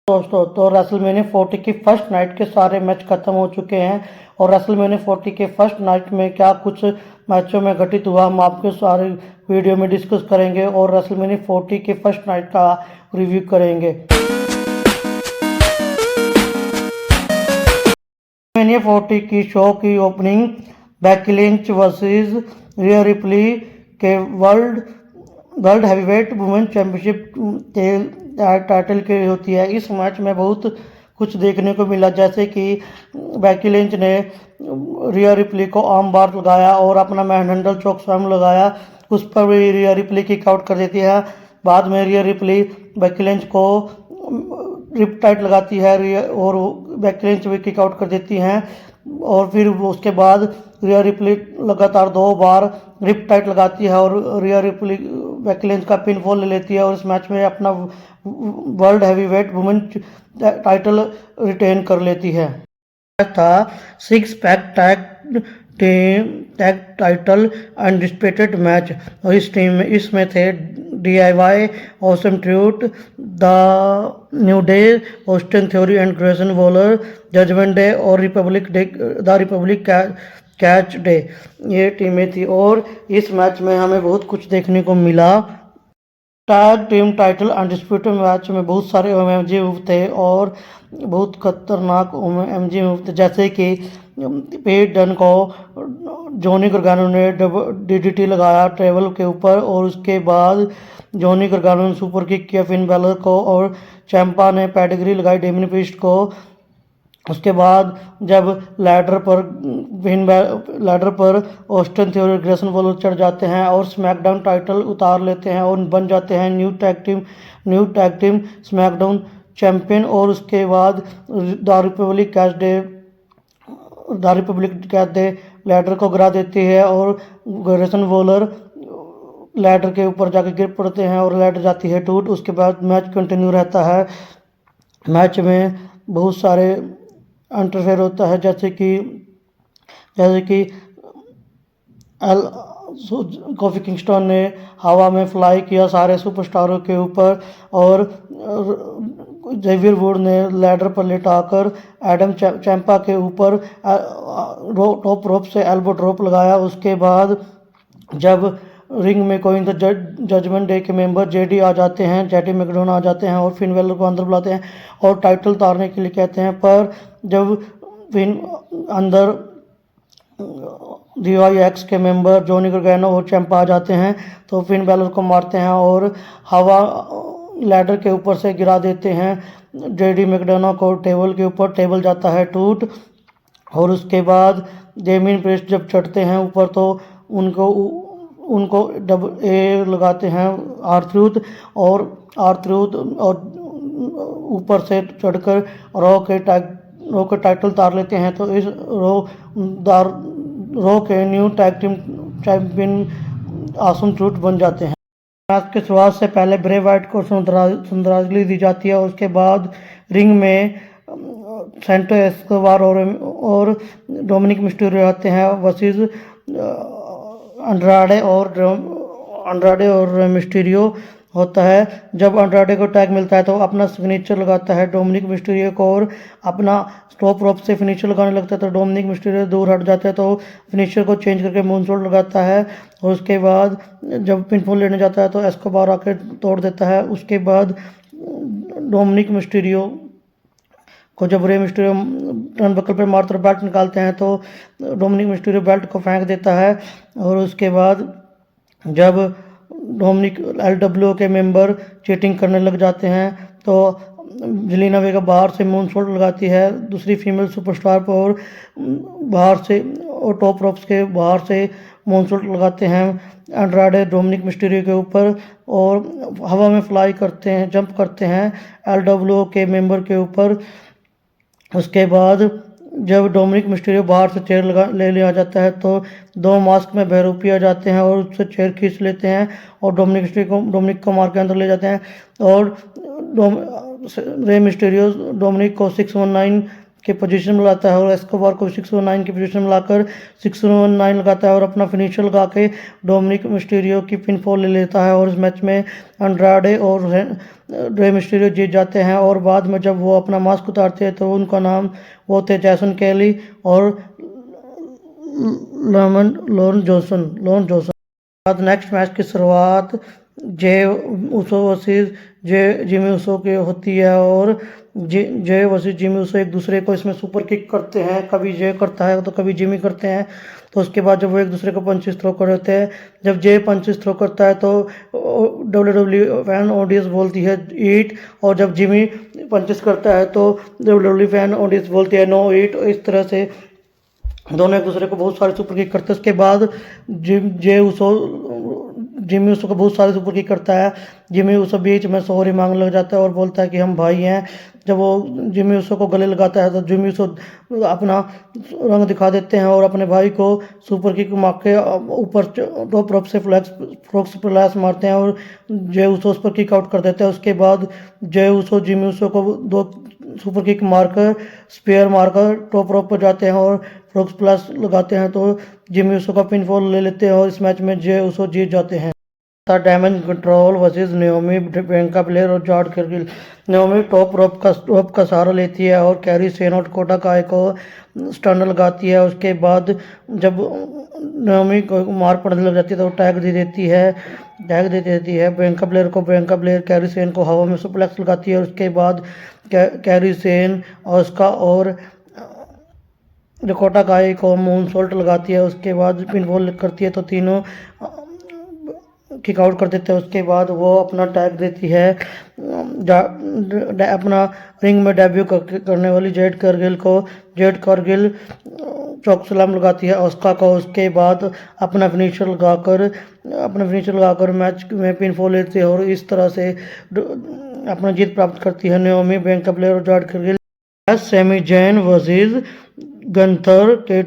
दोस्तों तो रेसलमेनिया 40 की फर्स्ट नाइट के सारे मैच खत्म हो चुके हैं और रेसलमेनिया 40 के फर्स्ट नाइट में क्या कुछ मैचों में घटित हुआ हम आपके सारे वीडियो में डिस्कस करेंगे और रेसलमेनिया 40 के फर्स्ट नाइट का रिव्यू करेंगे। रेसलमेनिया 40 की शो की ओपनिंग बेकी लिंच वर्सेस रिया रिप्ली के वर्ल्ड हैवीवेट वुमेन चैंपियनशिप के टाइटल के होती है। इस मैच में बहुत कुछ देखने को मिला, जैसे कि बेकी लिंच ने रिया रिप्ली को आर्म बार लगाया और अपना मैनहैंडल चोक स्वयं लगाया, उस पर भी रिया रिप्ली किक आउट कर देती है। बाद में रिया रिप्ली बेकी लिंच को रिप टाइट लगाती है और बेकी लिंच भी किक आउट कर देती हैं और फिर उसके बाद रिया रिप्ली लगातार 2 बार रिप टाइट लगाती है और रिया रिप्ली बेकी लिंच का पिन फॉल ले लेती है और इस मैच में अपना world heavyweight women title retain कर लेती है। था 6 pack tag title undisputed match और इसमें थे DIY, Awesome Truth, the New Day, Austin Theory and Grayson Waller, judgment day और रिपब्लिक कैच डे, ये टीमें थी और इस मैच में हमें बहुत कुछ देखने को मिला। Tag team title undisputed match में बहुत सारे एमजी मूव थे और बहुत खतरनाक एमजी मूव थे, जैसे कि पेट डन को जॉनी गर्गानो ने DDT लगाया टेबल के ऊपर और उसके बाद जॉनी गर्गानो ने सुपर किक किया फिन बैलर को और चैंपा ने पैडिग्री लगाई डेमिन प्रीस्ट को। उसके बाद जब लैडर पर ऑस्टिन थ्योरी ग्रेसन वॉलर चढ़ जाते हैं और स्मैकडाउन टाइटल उतार लेते हैं और बन जाते हैं new tag team SmackDown champion. और उसके बाद the Republic catch day ladder को गिरा देती है और ग्रेसन वॉलर लैडर के ऊपर जाके गिर पड़ते हैं और लैडर जाती है टूट। उसके बाद मैच कंटिन्यू रहता है। मैच में बहुत सारे इंटरफेयर होता है, जैसे कि कोफी किंगस्टन ने हवा में फ्लाई किया सारे सुपरस्टारों के ऊपर और जेवियर वुड ने लैडर पर लेटाकर एडम चैंपा के ऊपर टॉप रोप से एल्बो ड्रॉप लगाया। उसके बाद जब रिंग में कोई जजमेंट डे के मेंबर जेडी आ जाते हैं, जेडी मैकडोन आ जाते हैं और फिन वेलर को अंदर बुलाते हैं और टाइटल उतारने के लिए कहते हैं, पर जब फिन अंदर DIX के मेंबर जॉनी गर्गानो और चैंपा आ जाते हैं तो फिन बैलर को मारते हैं और हवा लैडर के ऊपर से गिरा देते हैं जेडी मैकडोना को टेबल के ऊपर, टेबल जाता है टूट। और उसके बाद डेमिन प्रीस्ट जब चढ़ते हैं ऊपर तो उनको डबल ए लगाते हैं आर-ट्रूथ और ऊपर से चढ़कर रॉ के टाइटल उतार लेते हैं तो इस रॉ के new tag team champion awesome truth बन जाते हैं। मैच की शुरुआत से पहले ब्रे वाइट को श्रद्धांजलि दी जाती है और उसके बाद रिंग में सेंटो एस्कोबार और डोमिनिक मिस्टीरियो आते हैं वर्सेस अंड्राडे और मिस्टीरियो होता है। जब अंड्राडे को टैग मिलता है तो अपना सिग्नेचर लगाता है डोमिनिक मिस्टीरियो को और अपना टॉप रोप से फिनिशर लगाने लगता है तो डोमिनिक मिस्टीरियो दूर हट जाता है तो फिनिशर को चेंज करके मूनसॉल्ट लगाता है और उसके बाद जब पिनफॉल लेने जाता है तो एस्कोबार आकर तोड़ देता है। उसके बाद डोमिनिक मिस्टीरियो को जब रे मिस्टीरियो टर्नबकल पर मारकर बेल्ट निकालते हैं तो डोमिनिक मिस्टीरियो बेल्ट को फेंक देता है और उसके बाद जब डोमिनिक LWO के मेंबर चीटिंग करने लग जाते हैं तो जेलिना वेगा बाहर से मूनसॉल्ट लगाती है दूसरी फीमेल सुपरस्टार पर और बाहर से और टॉप रोप्स के बाहर से मूनसॉल्ट लगाते हैं एंड्राडे डोमिनिक मिस्टीरियो के ऊपर और हवा में फ्लाई करते हैं, जंप करते हैं LWO के मेंबर के ऊपर। उसके बाद जब डोमिनिक मिस्टीरियो बाहर से चेयर ले लिया जाता है तो 2 मास्क में बहरूपी आ जाते हैं और उससे चेयर खींच लेते हैं और डोमिनिक को मार के अंदर ले जाते हैं और रे मिस्टीरियो डोमिनिक को 619 के पोजीशन में लाता है और एस्कोबार को 619 की पोजीशन में लाकर 619 लगाता है और अपना फिनिशर लगा के डोमिनिक मिस्टीरियो की पिनफॉल ले लेता है और इस मैच में अंड्राडे और रे मिस्टीरियो जीत जाते हैं। और बाद में जब वो अपना मास्क उतारते हैं तो उनका नाम वो थे जैसन केली और लोन जॉनसन। बाद नेक्स्ट मैच की शुरुआत जे उसो वर्सेस जिमी उसो की होती है और जे वर्सेस जिमी उसो एक दूसरे को इसमें सुपर किक करते हैं, कभी जे करता है तो कभी जिमी करते हैं। तो उसके बाद जब वो एक दूसरे को पंचेस थ्रो कर देते हैं, जब जे पंचेस थ्रो करता है तो WWE फैन ऑडियंस बोलती है ईट, और जब जिमी पंचेस करता है तो WWE फैन ऑडियंस बोलती है नो ईट। इस तरह से दोनों एक दूसरे को बहुत सारे सुपर किक करते हैं। उसके बाद जिमी उसो को बहुत सारे सुपर किक करता है। जिमी उसो बीच में सॉरी मांगने लग जाता है और बोलता है कि हम भाई हैं। जब वो जिमी उसो को गले लगाता है तो जिमी उसो अपना रंग दिखा देते हैं और अपने भाई को सुपर किक मार के ऊपर टॉप रोप से फ्लैश मारते हैं और जे उसो उस पर किक आउट कर देते हैं। उसके बाद जे उसो जिमी उसो को 2 सुपर किक मारकर स्पेयर मारकर टॉप रोप पर जाते हैं और फ्रॉक्स प्लस लगाते हैं तो जिमी उसो का पिनफॉल ले लेते हैं और इस मैच में जे उसो जीत जाते हैं। Damage control versus Naomi, Bianca Blair और George Cargill. Naomi top rope का सहारा लेती है और कैरी सेन और कोटा काय को स्टन लगाती है। उसके बाद जब नाओमी को मार पड़ने लग जाती है तो टैग दे देती है बियांका ब्लेयर कैरी सेन को हवा में सुप्लेक्स लगाती है। उसके बाद कैरी सेन ऑस्का और डकोटा काय को मूनसॉल्ट लगाती है। उसके बाद पिनफॉल करती है तो तीनों किक आउट कर देते हैं। उसके बाद वो अपना टैग देती है अपना रिंग में डेब्यू करने वाली जेड करगिल चौक सलाम लगाती है ऑस्का को। उसके बाद अपना फिनिशर लगाकर मैच में पिनफॉल लेती है और इस तरह से अपना जीत प्राप्त करती है नाओमी, बियांका ब्लेयर और George Cargill. Sami Zayn versus Gunther के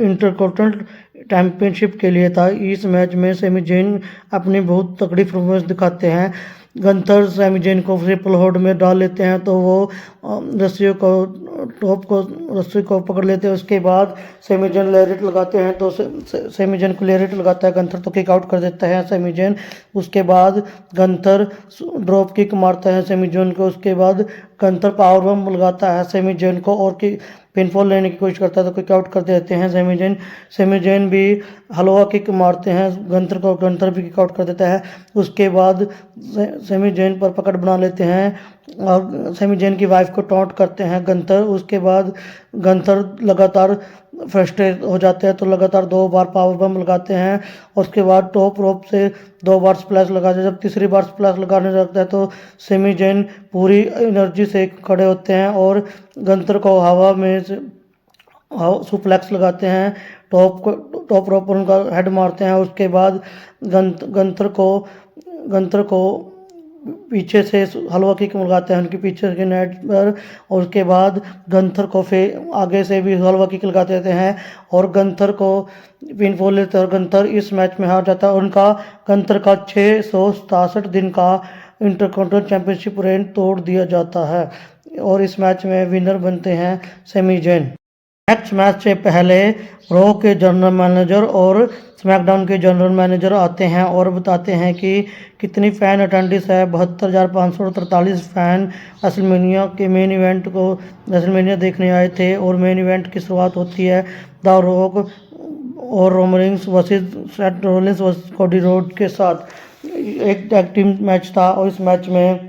इंटरकॉन्टिनेंटल चैंपियनशिप के लिए था। इस मैच में सैमी ज़ेन अपनी बहुत तगड़ी परफॉर्मेंस दिखाते हैं। गंथर सैमी ज़ेन को ट्रिपल होल्ड में डाल लेते हैं तो वो रस्सी को पकड़ लेते हैं। उसके बाद सैमी ज़ेन लेरिट लगाते हैं तो सैमी ज़ेन को लेरिट लगाता है गंथर तो किक आउट कर देता है सैमी ज़ेन। उसके बाद गंथर ड्रॉप किक मारता है सैमी ज़ेन को। उसके बाद गंथर पावर बम लगाता है सैमी ज़ेन को और पिनफॉल लेने की कोशिश करता है तो किक आउट कर देते हैं सैमी ज़ेन भी हलवा किक मारते हैं गंथर को, गंथर भी किक आउट कर देता है। उसके बाद सैमी ज़ेन पर पकड़ बना लेते हैं और सैमी ज़ेन की वाइफ को टॉन्ट करते हैं गंथर। उसके बाद गंथर लगातार फ्रस्ट्रेट हो जाते हैं तो लगातार 2 बार पावर बम लगाते हैं। उसके बाद टॉप रोप से 2 बार स्प्लैश लगाते हैं। जब तीसरी बार स्प्लैश लगाने लगता है तो सैमी ज़ेन पूरी एनर्जी से खड़े होते हैं और गंथर को हवा में सुप्लेक्स लगाते हैं, टॉप रोप पर उनका हेड मारते हैं। उसके बाद गंथर को पीछे से हलवा किक लगाते हैं उनके पीछे के नेट पर। और उसके बाद गंथर को फिर आगे से भी हलवा किक लगाते रहते हैं और गंथर को पिनफॉल लेते हैं और गंथर इस मैच में हार जाता है। गंथर का 667 दिन का इंटरकॉन्टिनेंटल चैंपियनशिप रेन तोड़ दिया जाता है और इस मैच में विनर बनते हैं सैमी ज़ेन। नेक्स्ट मैच से पहले रॉ के जनरल मैनेजर और स्मैकडाउन के जनरल मैनेजर आते हैं और बताते हैं कि कितनी फ़ैन अटेंडेंस है। 72,543 फ़ैन रेसलमेनिया देखने आए थे और मेन इवेंट की शुरुआत होती है द रॉक और Roman Reigns versus Seth Rollins versus कोडी रोड के साथ। एक टैग टीम मैच था और इस मैच में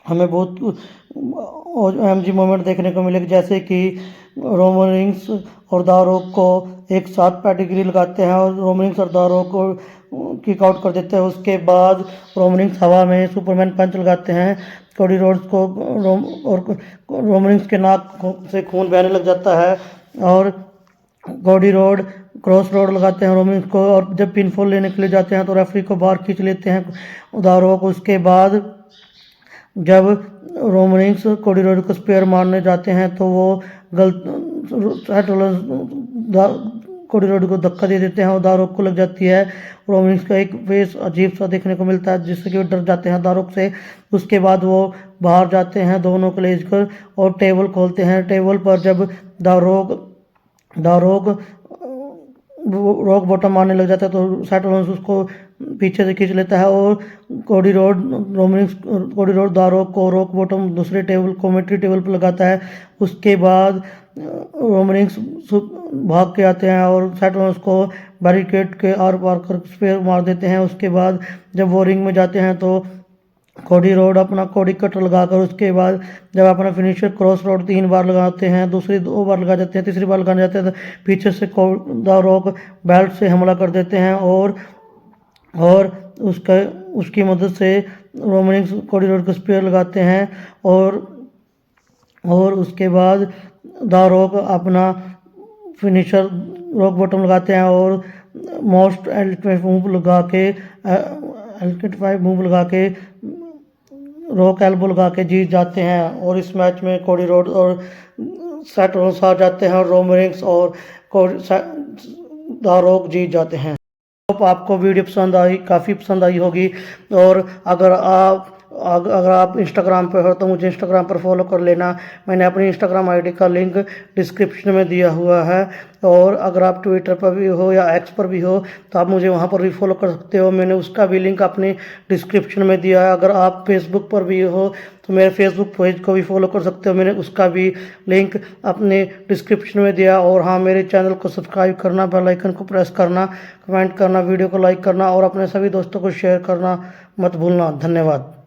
हमें बहुत एमजी मोमेंट देखने को मिले जैसे कि रोमन रेंस और द रॉक को एक साथ पैडिग्री लगाते हैं और रोमन रेंस और द रॉक को किक आउट कर देते हैं। उसके बाद रोमन रेंस हवा में सुपरमैन पंच लगाते हैं कोडी रोड्स को और रोमन रेंस के नाक से खून बहने लग जाता है और कोडी रोड क्रॉस रोड लगाते हैं रोमन को और जब पिनफॉल लेने के लिए जाते हैं तो रेफरी को बाहर खींच लेते हैं द रॉक। उसके बाद जब रोमन रेंस कोडी रोड को स्पेयर मारने जाते हैं तो वो कोडी रोड को धक्का दे देते हैं और दारोक को लग जाती है। रोमनिक्स का एक फेस अजीब सा देखने को मिलता है जिससे कि वो डर जाते हैं दारोक से। उसके बाद वो बाहर जाते हैं दोनों को लेकर और टेबल खोलते हैं। टेबल पर जब दारोक रॉक बॉटम मारने लग जाता है तो सेट रोमनिक्स उसको पीछे से खींच लेता है और कोडी रोड दारोक को रॉक बॉटम दूसरे टेबल कॉमेंट्री टेबल पर लगाता है। उसके बाद रोमनिक्स भाग के आते हैं और सेट रोमनिक्स को बैरिकेड के आर पार कर स्पेयर मार देते हैं। उसके बाद जब वो रिंग में जाते हैं तो कोडी रोड अपना कोडी कटर लगाकर उसके बाद जब अपना फिनिशर क्रॉस रोड 3 बार लगाते हैं, दूसरी 2 बार लगा जाते हैं, तीसरी बार लगाने जाते हैं तो पीछे से द रॉक बेल्ट से हमला कर देते हैं और उसकी मदद से रोमनिक्स कोडी रोड को स्पेयर लगाते हैं और उसके बाद द रॉक अपना फिनिशर रॉक बॉटम लगाते हैं और मोस्ट एलिफेंट मूव लगा के रॉक एल्बो लगा के जीत जाते हैं। और इस मैच में कोडी रोड और सेट रोमनिक्स हार जाते हैं और रोमनिक्स और द रॉक जीत जाते हैं। होप आपको वीडियो पसंद आई, काफ़ी पसंद आई होगी। और अगर आप इंस्टाग्राम पर हो तो मुझे इंस्टाग्राम पर फॉलो कर लेना। मैंने अपनी इंस्टाग्राम आईडी का लिंक डिस्क्रिप्शन में दिया हुआ है। और अगर आप ट्विटर पर भी हो या एक्स पर भी हो तो आप मुझे वहां पर भी फॉलो कर सकते हो, मैंने उसका भी लिंक अपनी डिस्क्रिप्शन में दिया है। अगर आप फेसबुक पर भी हो तो मेरे फेसबुक पेज को भी फॉलो कर सकते हो, मैंने उसका भी लिंक अपने डिस्क्रिप्शन में दिया। और हाँ, मेरे चैनल को सब्सक्राइब करना, बेल आइकन को प्रेस करना, कमेंट करना, वीडियो को लाइक करना और अपने सभी दोस्तों को शेयर करना मत भूलना। धन्यवाद।